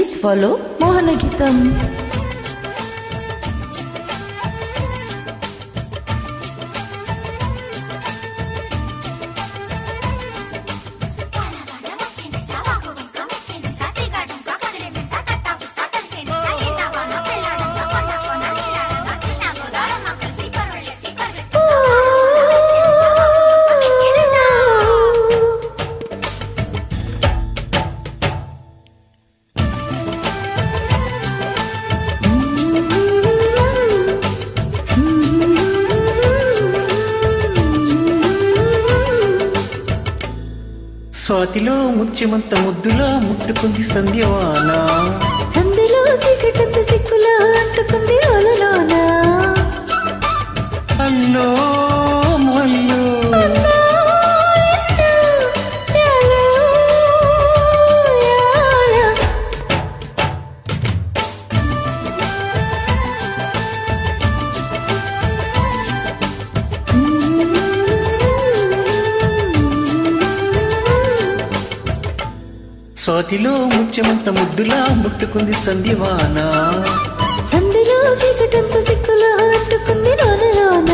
Please follow Mohana Geetam. స్వాతిలో Mutyamantha ముద్దులా ముట్టుకుంది సంధ్యవాన, సంధిలో చీకటంత సిక్కులా అంటుకుంది ఒలలోన. అల్లో మల్లో స్వాతిలో ముత్యమంత ముద్దులా ముట్టుకుంది సంధ్యవాన, సంధిలో చీకటంత సిక్కులా అంటుకుంది ఒలలోన.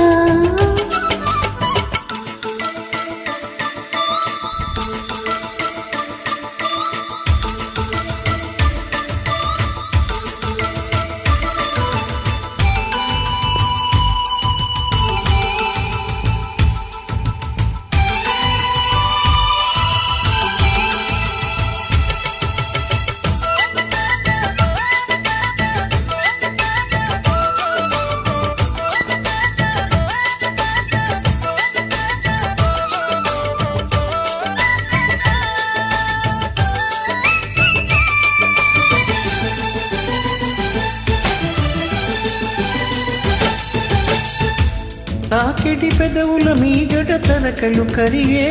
తాకిడి పెదవుల మీగడ తలకలు కరిగే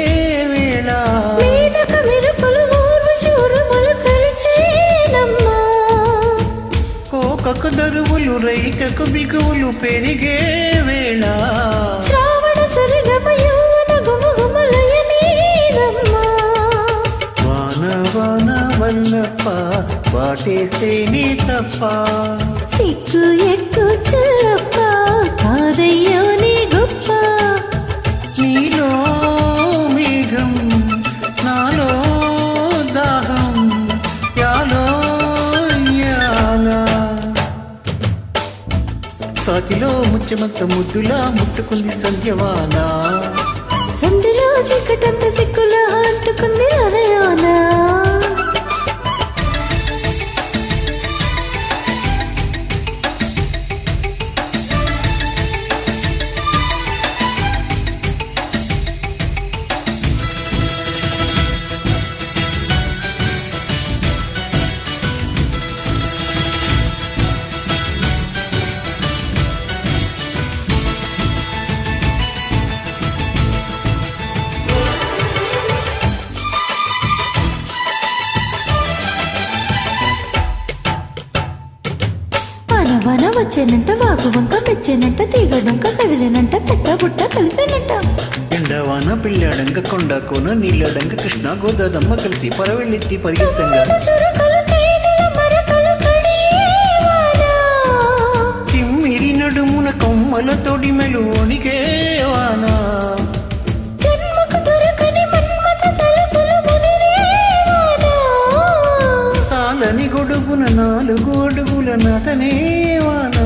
వేళ, మీనక మెరుపులు ఊర్వశి ఉరుములు కలిసేనమ్మా. కోకకు దరువులు రైకకు బిగువులు పెరిగే వేళ, శ్రావణ సరిగమ యౌవన గుమగుమలయనీదమ్మా. వాన వాన వల్లప్ప వాటేస్తే నీ తప్ప, సిగ్గు ఎక్కు చెల్లప్ప కాదయ్యో నీ గొప్ప. నీలో మేఘం నాలో దాహం యాలో యాలా. సాతిలో ముత్యమంత ముద్దులా ముట్టుకుంది సంధ్యవాన, సంధిలో చీకటంత సిక్కులా అంటుకుంది అలలోన. వన వచ్చేనంట వాగు వంక మెచ్చేనంట తీగడంక కదిలేనంట తట్ట బుట్ట కలిసేనంట. ఎండవాన పిల్లాడంక కొండ కోన నీళ్ళడంక కృష్ణ గోదాదమ్మ కలిసి పరవెళ్ళెత్తి పరిగెత్తంగా, తిమ్మిరి నడుమున కొమ్మల తొడిమెలు వణికే వాన, తాళని గొడుగున నాలుగు అడుగుల నటనే వాన,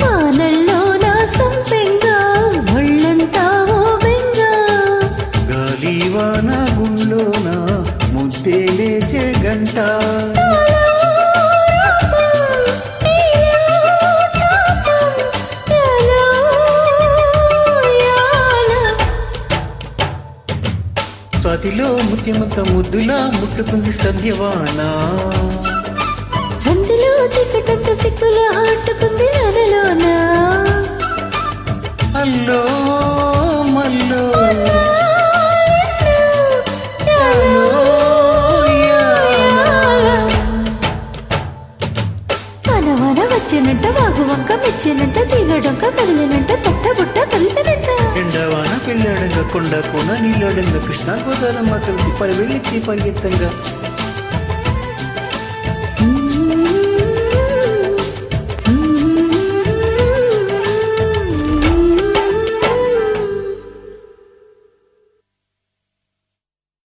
వానల్లో నా సంపెంగా ఒళ్ళంతా ఓ బెంగా. గాలి వాన గుళ్ళోన ముద్దే లేచే గంట, స్వాతిలో ముత్యమంత ముద్దులా ముట్టుకుంది సంధ్యవాన, సంధిలో చీకటంత సిక్కులా అంటుకుంది అలలోన. అల్లో మల్లో వన వచ్చేనంట వాగు వంక మెచ్చేనంట తీగడంక కదిలేనంట తట్ట బుట్ట కలిసేనంట. ఎండవాన పిల్లాడంగా కొండ కోన నీళ్ళడంగా కృష్ణ గోదావరమ్మ కలిసి పరివెళ్ళెత్తి పరిగెత్తంగా,